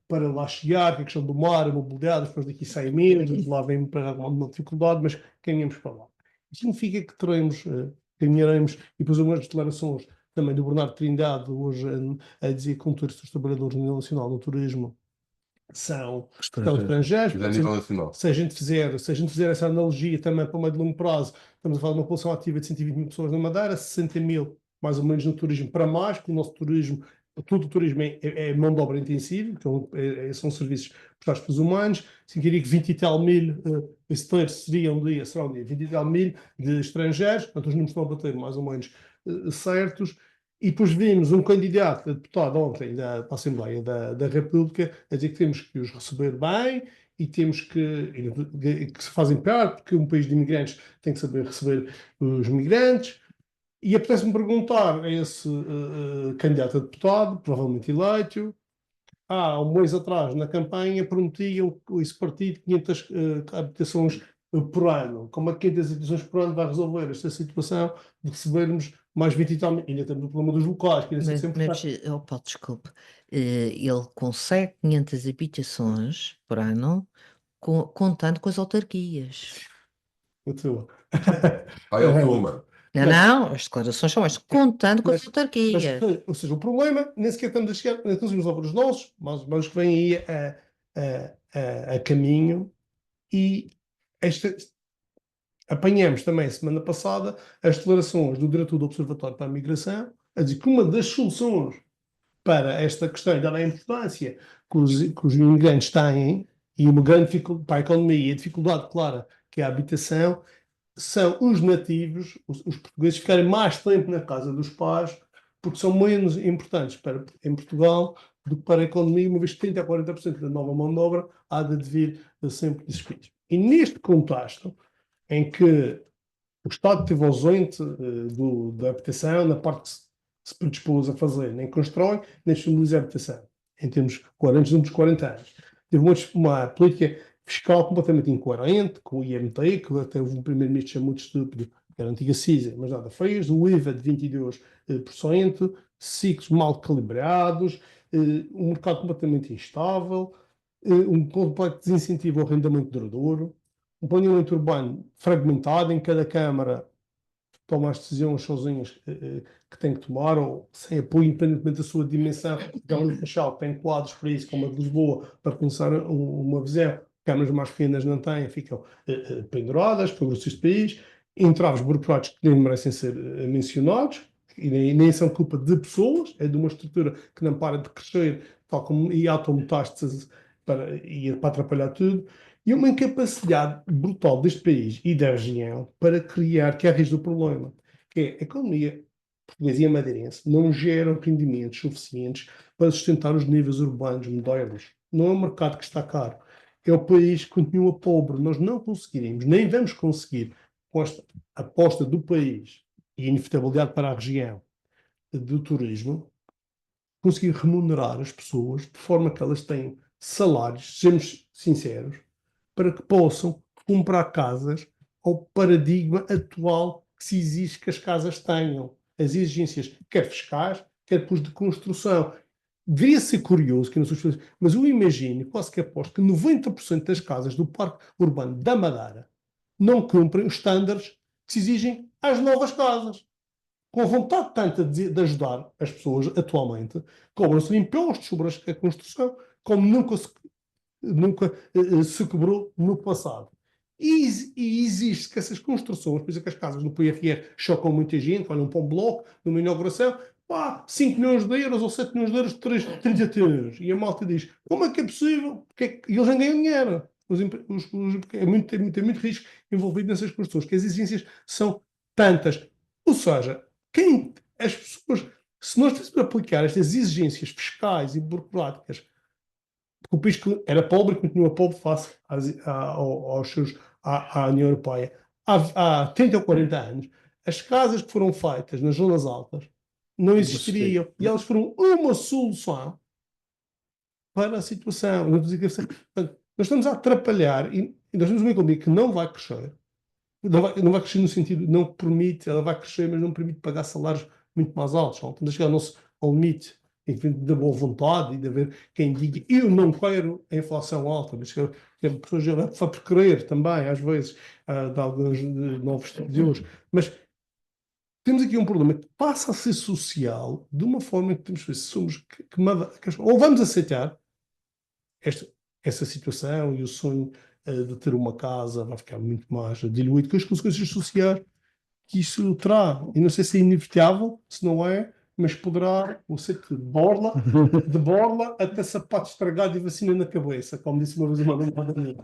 lá chegar, que a questão do mar, a mobilidade, depois daqui 100 meses, lá vem para uma dificuldade, mas caminhamos para lá. Isso significa que caminharemos, e depois algumas declarações também do Bernardo Trindade, hoje a dizer que um terço dos trabalhadores a nível nacional no turismo são estrangeiros. A nível nacional. Se a gente fizer essa analogia também para o meio de longo prazo, estamos a falar de uma população ativa de 120.000 pessoas na Madeira, 60.000 mais ou menos no turismo para mais, porque o nosso turismo, todo o turismo é mão de obra intensiva, então são serviços prestados pelos humanos, significaria que 20 e tal mil, esse terço será um dia 20 e tal mil de estrangeiros, portanto os números estão a bater mais ou menos certos. E depois vimos um candidato a deputado ontem para a Assembleia da República a dizer que temos que os receber bem e temos que se fazem parte, porque um país de imigrantes tem que saber receber os migrantes. E apetece-me perguntar a esse candidato a deputado, provavelmente eleito, há um mês atrás, na campanha, prometiam esse partido 500 habitações por ano. Como é que 500 habitações por ano vai resolver esta situação de recebermos mais 20 e tal mil? Ainda temos o problema dos locais, que ainda sempre Paulo, desculpe, ele consegue 500 habitações por ano, contando com as autarquias. Muito bom. É o mano. Não, as declarações são estas, contando com as autarquias. Ou seja, o problema, nem sequer estamos a chegar, nem conseguimos resolver os nossos, mas os que vêm aí a caminho, e apanhamos também, semana passada, as declarações do diretor do Observatório para a Migração, a dizer que uma das soluções para esta questão, dada a importância que os imigrantes têm, e uma grande dificuldade para a economia, e a dificuldade clara que é a habitação, são os nativos, os portugueses, ficarem mais tempo na casa dos pais, porque são menos importantes em Portugal do que para a economia, uma vez que 30% a 40% da nova mão de obra há de vir sempre desses países. E neste contexto, em que o Estado esteve ausente da habitação, na parte que se predispôs a fazer, nem constrói, nem disponibiliza a habitação, em termos dos últimos 40 anos. Teve uma política fiscal completamente incoerente, com o IMT, que até houve um primeiro-ministro que é muito estúpido, que era a antiga CISA, mas nada fez, o IVA de 22%, ciclos mal calibrados, um mercado completamente instável, um completo desincentivo ao arrendamento duradouro, um planeamento urbano fragmentado, em cada Câmara toma as decisões sozinhas que tem que tomar, ou sem apoio, independentemente da sua dimensão. Então, no Funchal tem quadros para isso, como a de Lisboa, para começar uma visão. Câmaras mais pequenas não têm, ficam penduradas para o grosso do país. Entraves burocráticos que nem merecem ser mencionados, e nem são culpa de pessoas, é de uma estrutura que não para de crescer, tal como e autometástase para atrapalhar tudo. E uma incapacidade brutal deste país e da região para criar, que é a raiz do problema, que é a economia portuguesa e madeirense não geram rendimentos suficientes para sustentar os níveis urbanos modernos. Não é um mercado que está caro. É o país que continua pobre. Nós não conseguiremos, nem vamos conseguir, com esta aposta do país e a inevitabilidade para a região do turismo, conseguir remunerar as pessoas de forma que elas tenham salários, sejamos sinceros, para que possam comprar casas ao paradigma atual que se exige que as casas tenham. As exigências, quer fiscais, quer depois de construção. Deveria ser curioso, que não sou, mas eu imagino, quase que aposto, que 90% das casas do Parque Urbano da Madeira não cumprem os estándares que se exigem às novas casas. Com vontade tanta de ajudar as pessoas atualmente, cobram-se impostos sobre a construção, como nunca se cobrou no passado. E existe que essas construções, por exemplo, que as casas no PRR chocam muita gente, olham para um bloco, numa inauguração, 5 milhões de euros ou 7 milhões de euros, 30 euros. E a malta diz, como é que é possível? E eles não ganham dinheiro. Tem muito risco envolvido nessas construções, que as exigências são tantas. Ou seja, as pessoas, se nós tivéssemos de aplicar estas exigências fiscais e burocráticas, porque o país que era pobre e continua pobre face à União Europeia, há 30 ou 40 anos, as casas que foram feitas nas zonas altas não existiriam. E elas foram uma solução para a situação. Nós estamos a atrapalhar e nós temos uma economia que não vai crescer. Não vai crescer no sentido, não permite, ela vai crescer, mas não permite pagar salários muito mais altos. Estamos a chegar ao limite da boa vontade e de haver quem diga eu não quero a inflação alta, mas que a pessoa já vai por querer também, às vezes, de alguns novos estudos. Mas temos aqui um problema que passa a ser social de uma forma que temos que ver se somos ou vamos aceitar essa situação e o sonho de ter uma casa vai ficar muito mais diluído com as consequências sociais que isso terá. E não sei se é inevitável, se não é, mas poderá ser de borla até sapato estragado e vacina na cabeça, como disse uma vez uma minha.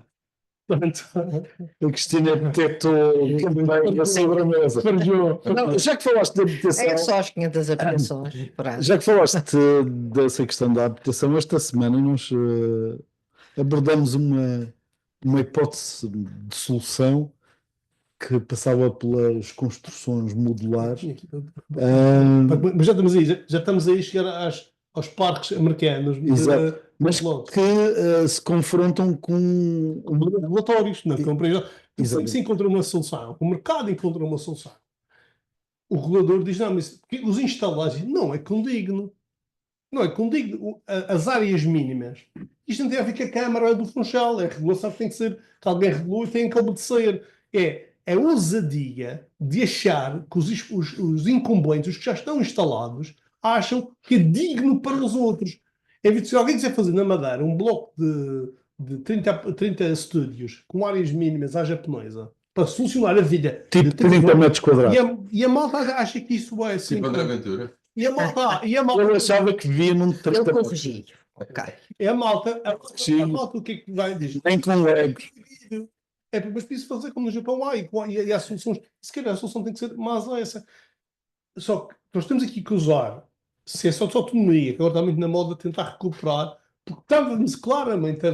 Portanto, A Cristina detectou também a sobremesa. Não, já que falaste da habitação. É só as 500 habitações. Já que falaste dessa questão da habitação, esta semana nós abordamos uma hipótese de solução que passava pelas construções modulares. Mas já estamos aí a chegar aos parques americanos. Exato. Mas que se confrontam com regulatórios. Se encontra uma solução, o mercado encontra uma solução. O regulador diz, não, mas os instalados não é condigno. Não é condigno. As áreas mínimas. Isto não tem a ver com a Câmara do Funchal. É a regulação que tem que ser, que alguém regulou e tem que obedecer. É a ousadia de achar que os incumbentes, os que já estão instalados, acham que é digno para os outros. Se alguém quiser fazer na Madeira um bloco de 30 estúdios com áreas mínimas à japonesa para solucionar a vida tipo de 30 metros quadrados. E a malta acha que isso é assim. Tipo André Aventura. E a malta eu achava que via num 30 Eu corrigi. Okay. É a malta o que é que vai dizer? Nem com legos. É preciso fazer como no Japão e há soluções. Se calhar a solução tem que ser mais essa. Só que nós temos aqui que usar, se é só de autonomia, que agora está muito na moda tentar recuperar, porque estamos claramente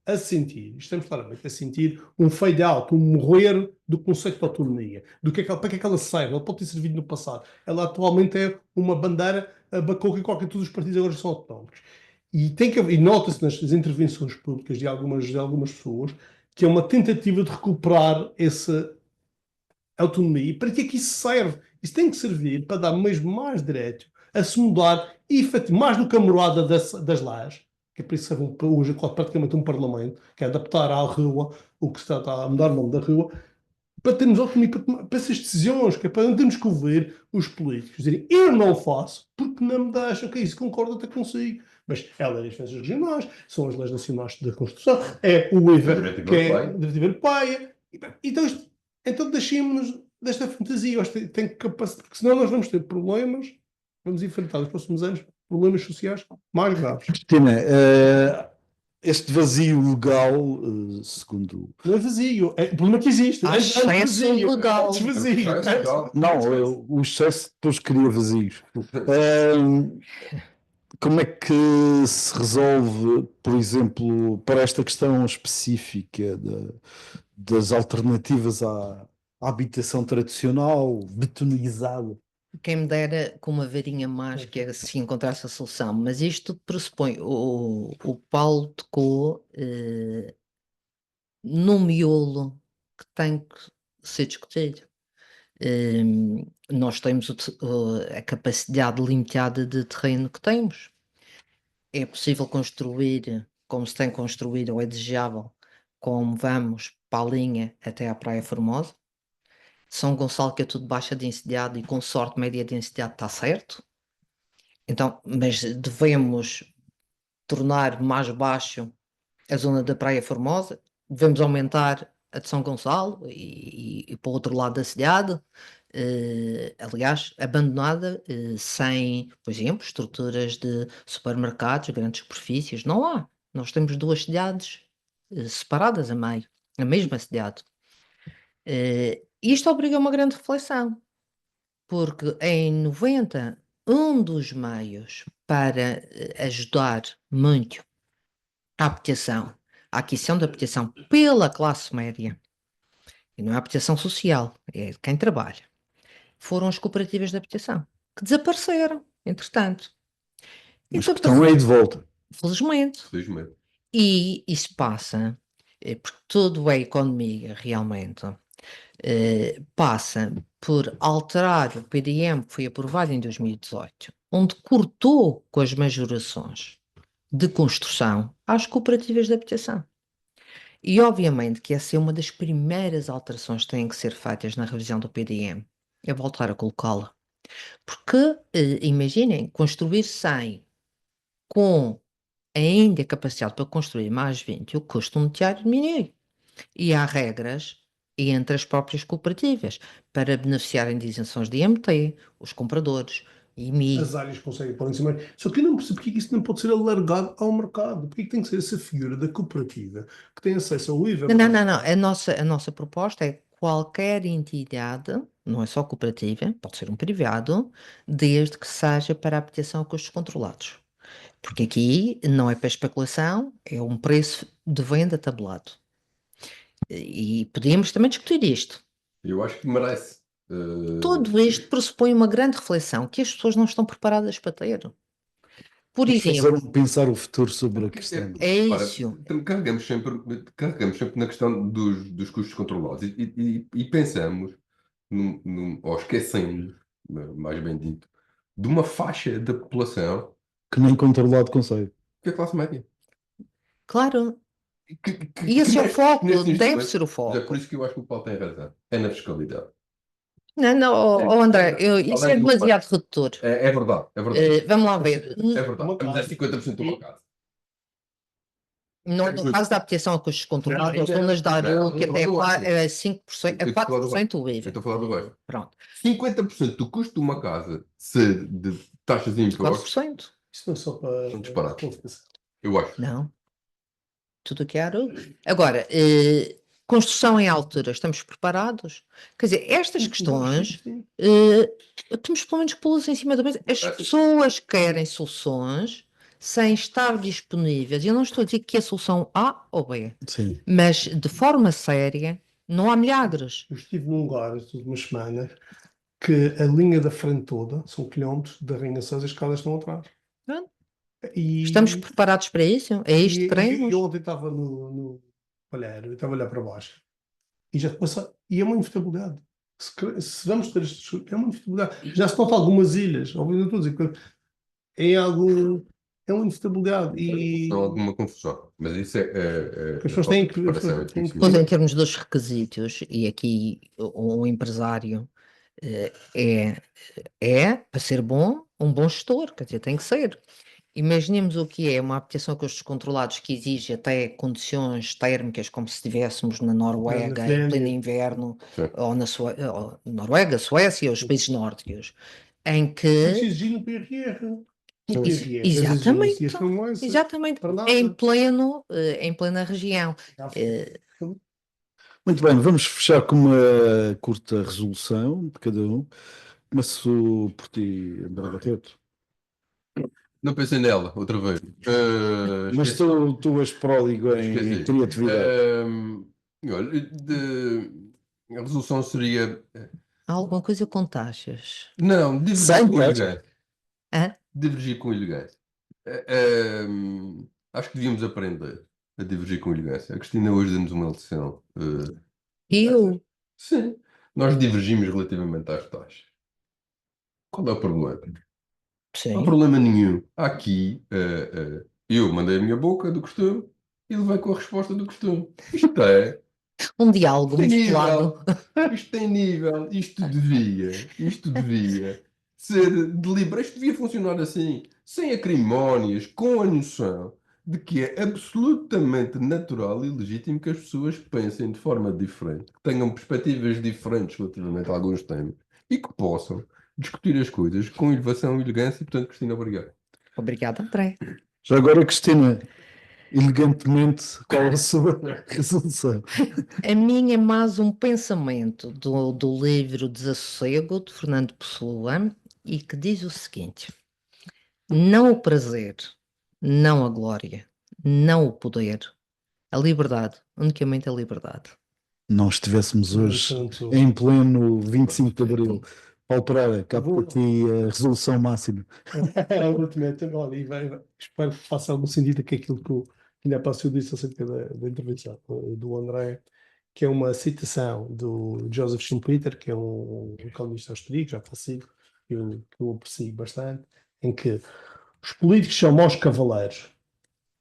estamos claramente a sentir um fade-out, um morrer do conceito de autonomia. Para que é que ela serve? Ela pode ter servido no passado. Ela atualmente é uma bandeira bacouca em qualquer todos os partidos agora são autónomos. E nota-se nas intervenções públicas de algumas pessoas que é uma tentativa de recuperar essa autonomia. E para que é que isso serve? Isso tem que servir para dar mesmo mais direito a se mudar, e mais do que a morada das lajes, que é por isso que hoje praticamente um parlamento, que é adaptar à rua o que está a mudar o nome da rua, para termos autonomia para essas decisões, que é para não termos que ouvir os políticos dizerem eu não faço porque não me deixam, que é isso, concordo até consigo. Mas é a lei das diferenças regionais, são as leis nacionais da Constituição, é o IVA, que é a diretiva europeia. Então deixemos-nos desta fantasia. Eu acho que tem capacidade, porque senão nós vamos ter problemas, vamos enfrentar nos próximos anos problemas sociais mais graves. Cristina, este vazio legal, segundo... Não é vazio, o problema é que existe. Há excesso legal. Não, o excesso depois cria vazios. Como é que se resolve, por exemplo, para esta questão específica das alternativas à habitação tradicional, betonizada? Quem me dera com uma varinha mágica se encontrasse a solução, mas isto pressupõe, o Paulo tocou no miolo que tem que ser discutido. Nós temos a capacidade limitada de terreno que temos. É possível construir, como se tem construído, ou é desejável, como vamos para a linha até à Praia Formosa. São Gonçalo, que é tudo baixa densidade, e com sorte média densidade está certo. Então, mas devemos tornar mais baixo a zona da Praia Formosa, devemos aumentar a de São Gonçalo e para o outro lado da cidade, aliás, abandonada, sem, por exemplo, estruturas de supermercados, grandes superfícies, não há. Nós temos duas cidades separadas a meio, a mesma cidade. Isto obriga a uma grande reflexão, porque em 90, um dos meios para ajudar muito a habitação, a aquisição da habitação pela classe média, e não é a habitação social, é de quem trabalha, foram as cooperativas de habitação, que desapareceram, entretanto. E Mas que estão aí de volta. Felizmente. Felizmente. E isso passa, porque tudo é economia realmente, passa por alterar o PDM que foi aprovado em 2018, onde cortou com as majorações de construção às cooperativas de habitação. E obviamente que essa é uma das primeiras alterações que têm que ser feitas na revisão do PDM, é voltar a colocá-la. Porque, imaginem, construir 100 com ainda capacidade para construir mais 20, o custo unitario diminui. E há regras entre as próprias cooperativas para beneficiarem de isenções de IMT, os compradores, IMI. As áreas conseguem pôr em cima. Só que eu não percebo porque isso não pode ser alargado ao mercado. Porque tem que ser essa figura da cooperativa que tem acesso ao IVA? Não. A nossa proposta é qualquer entidade, não é só cooperativa, pode ser um privado, desde que seja para a habitação a custos controlados. Porque aqui não é para especulação, é um preço de venda tabelado. E podíamos também discutir isto. Eu acho que merece. Tudo isto pressupõe uma grande reflexão que as pessoas não estão preparadas para ter. Por exemplo, Fizeram pensar o futuro sobre a questão. é Repara, isso. carregamos sempre na questão dos custos controlados e pensamos, ou esquecemos, mais bem dito, de uma faixa da população Que nem controlado consegue. que é a classe média. Claro. Que E esse é o neste- foco, neste deve instrumento- ser o Mas é foco. por isso que eu acho que o Paulo tem razão. É na fiscalidade. Não, André, isso é demasiado redutor. É verdade, é verdade. Vamos lá ver. É verdade. Vamos a 50% de uma casa. No caso da habitação a custos controlados, as zonas da ARU, que até é 5%, é 4% o Eu IVA. estou a falar do bairro. Pronto, 50% do custo de uma casa ser de taxas de impostos, 4%. Isso não é só para Um disparate. confiscação. eu acho. Não. Tudo o que é ARU. Agora, construção em altura, estamos preparados? Quer dizer, estas questões, temos pelo menos que pô-las em cima da mesa. As pessoas querem soluções sem estar disponíveis. Eu não estou a dizer que é a solução A ou B, Sim. mas de forma séria, não há milagres. Eu estive num lugar nas últimas semanas que a linha da frente toda, são quilómetros, da Rainha Sousa, as escadas estão atrás. Pronto. E, Estamos preparados para isso? É isto que queremos? eu ontem estava no Palheiro, eu estava a olhar para baixo e já passou, e é uma inevitabilidade. se vamos ter estes, é uma inevitabilidade. Já se nota algumas ilhas, obviamente não estou a dizer que é algo, é uma inevitabilidade e Não há alguma confusão. Mas isso as pessoas têm que, preparação e têm que- Pois, em termos dos requisitos, e aqui um empresário para ser bom, um bom gestor, quer dizer, tem que ser. Imaginemos o que é uma aplicação com os descontrolados que exige até condições térmicas, como se estivéssemos na Noruega, em Finlândia. pleno inverno, Sim. ou ou Noruega, Suécia, os países nórdicos, em Tem que que. exigir no PRR. Ex- No PRR, exatamente, exigências são essas, Exatamente, para nada. em plena região. Eh, Muito bem, vamos fechar com uma curta resolução de cada um. Começo por ti, André Barreto. Não pensei nela, outra vez. Mas Esqueci. tu és pródigo em Esqueci. criatividade. Olha, a resolução seria. há alguma coisa com taxas? Não, divergir Sem com taxas. elegância. Hã? Divergir com elegância. Eh, Acho que devíamos aprender a divergir com elegância. A Cristina hoje deu-nos uma lição. Eu? Sim, nós divergimos relativamente às taxas. Qual é o problema? Não há Sim. problema nenhum. Aqui, eu mandei a minha boca do costume e ele vai com a resposta do costume. Isto é. Um diálogo Tem musculado. nível, isto tem nível, isto devia ser deliberado, isto devia funcionar assim, sem acrimónias, com a noção de que é absolutamente natural e legítimo que as pessoas pensem de forma diferente, que tenham perspectivas diferentes relativamente a alguns temas e que possam discutir as coisas com elevação e elegância. E, portanto, Cristina, obrigado. Obrigada, André. Já agora, Cristina, elegantemente, qual a sua resolução? A minha é mais um pensamento do livro Desassossego, de Fernando Pessoa, e que diz o seguinte: não o prazer, não a glória, não o poder, a liberdade, unicamente a liberdade. Não estivéssemos hoje Portanto, em pleno 25 de Abril. Paulo Pereira, cá Vou- para ti a resolução máxima. Exatamente. Olha, espero que faça algum sentido que aquilo que o Guilherme Passio disse acerca da intervenção do André, que é uma citação do Joseph Schumpeter, que é um economista austríaco, já falecido, que eu aprecio bastante, em que os políticos são maus cavaleiros,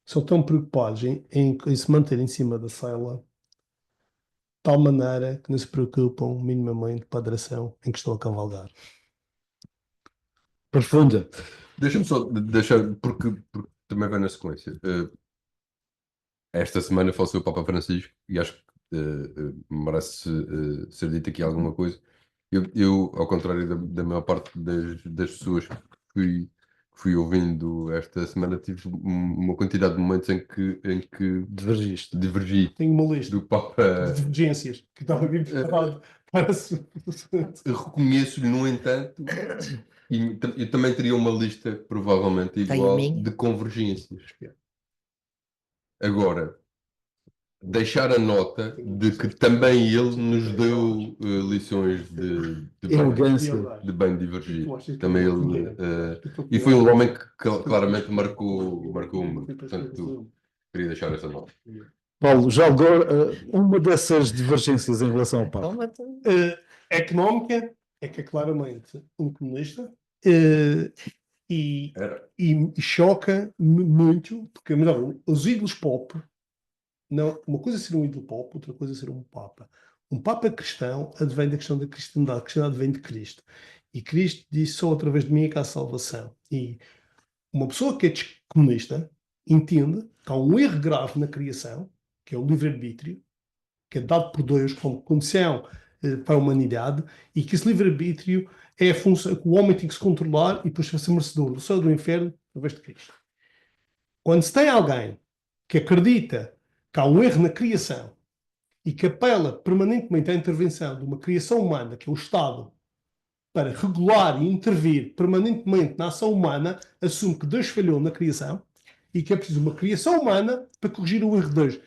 são tão preocupados em se manter em cima da sela, de tal maneira que não se preocupam minimamente com a direção em que estão a cavalgar. Profunda. Deixa-me só deixar, porque também vai na sequência. Esta semana faleceu o Papa Francisco e acho que merece ser dito aqui alguma coisa. Eu ao contrário da maior parte das pessoas que fui ouvindo esta semana, tive uma quantidade de momentos em que Divergiste. divergi Tenho uma lista do de Papa. divergências que estava bem preparado para se... Reconheço-lhe, no entanto, e eu também teria uma lista provavelmente Tem a igual minha. de convergências. Agora, deixar a nota de que também ele nos deu lições de Elegância. bem divergir. Também ele, e foi um homem que claramente marcou o mundo. Portanto, queria deixar essa nota. Paulo, já agora, uma dessas divergências em relação ao Papa. Toma-te. Económica é que é claramente um comunista e Era. choca-me muito, porque melhor, os ídolos pop, não, uma coisa é ser um ídolo pop, outra coisa é ser um Papa. Um Papa cristão advém da questão da cristandade, a cristandade vem de Cristo. E Cristo disse: só através de mim é que há salvação. E uma pessoa que é comunista entende que há um erro grave na criação, que é o livre-arbítrio, que é dado por Deus como condição para a humanidade, e que esse livre-arbítrio é a função que o homem tem que se controlar e depois vai ser merecedor do céu e do inferno através de Cristo. Quando se tem alguém que acredita que há um erro na criação e que apela permanentemente à intervenção de uma criação humana, que é o Estado, para regular e intervir permanentemente na ação humana, assume que Deus falhou na criação e que é preciso uma criação humana para corrigir o erro de Deus.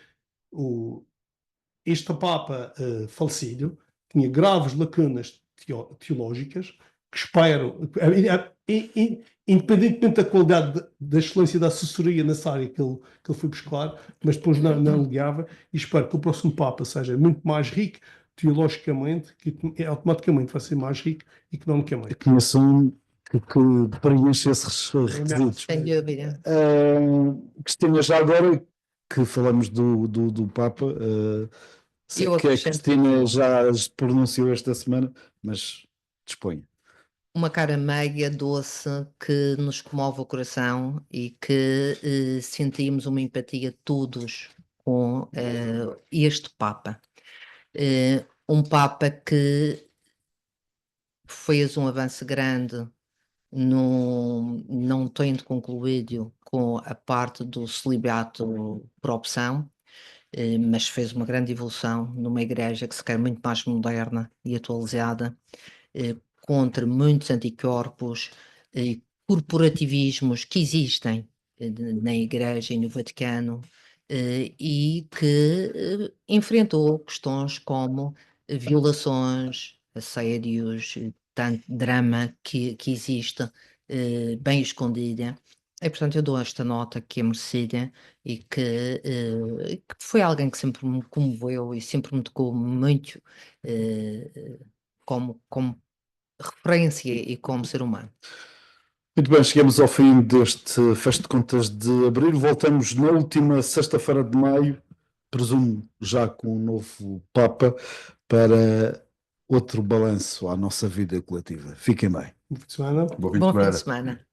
Este Papa falecido tinha graves lacunas teológicas que espero, independentemente da qualidade da excelência da assessoria nessa área que ele foi buscar, mas depois não ligava, e espero que o próximo Papa seja muito mais rico teologicamente que automaticamente vai ser mais rico economicamente. Conheço um que preenche esses requisitos. Sem dúvida. Cristina, já agora que falamos do Papa, sei Eu que a acrescento Cristina já se pronunciou esta semana, mas disponha. uma cara meiga, doce, que nos comove o coração e que sentimos uma empatia todos com este Papa. Um Papa que fez um avanço grande, não tendo concluído com a parte do celibato por opção, mas fez uma grande evolução numa igreja que se quer muito mais moderna e atualizada, contra muitos anticorpos e corporativismos que existem na Igreja e no Vaticano, e que enfrentou questões como violações, assédios, tanto drama que existe bem escondida. E, portanto, eu dou esta nota que é merecida e que foi alguém que sempre me comoveu e sempre me tocou muito como referência e como ser humano. Muito bem, chegamos ao fim deste Fecho de Contas de Abril. Voltamos na última sexta-feira de maio, presumo já com um novo Papa, para outro balanço à nossa vida coletiva. Fiquem bem. Bom fim de semana. Bom fim de Bom fim de semana. semana.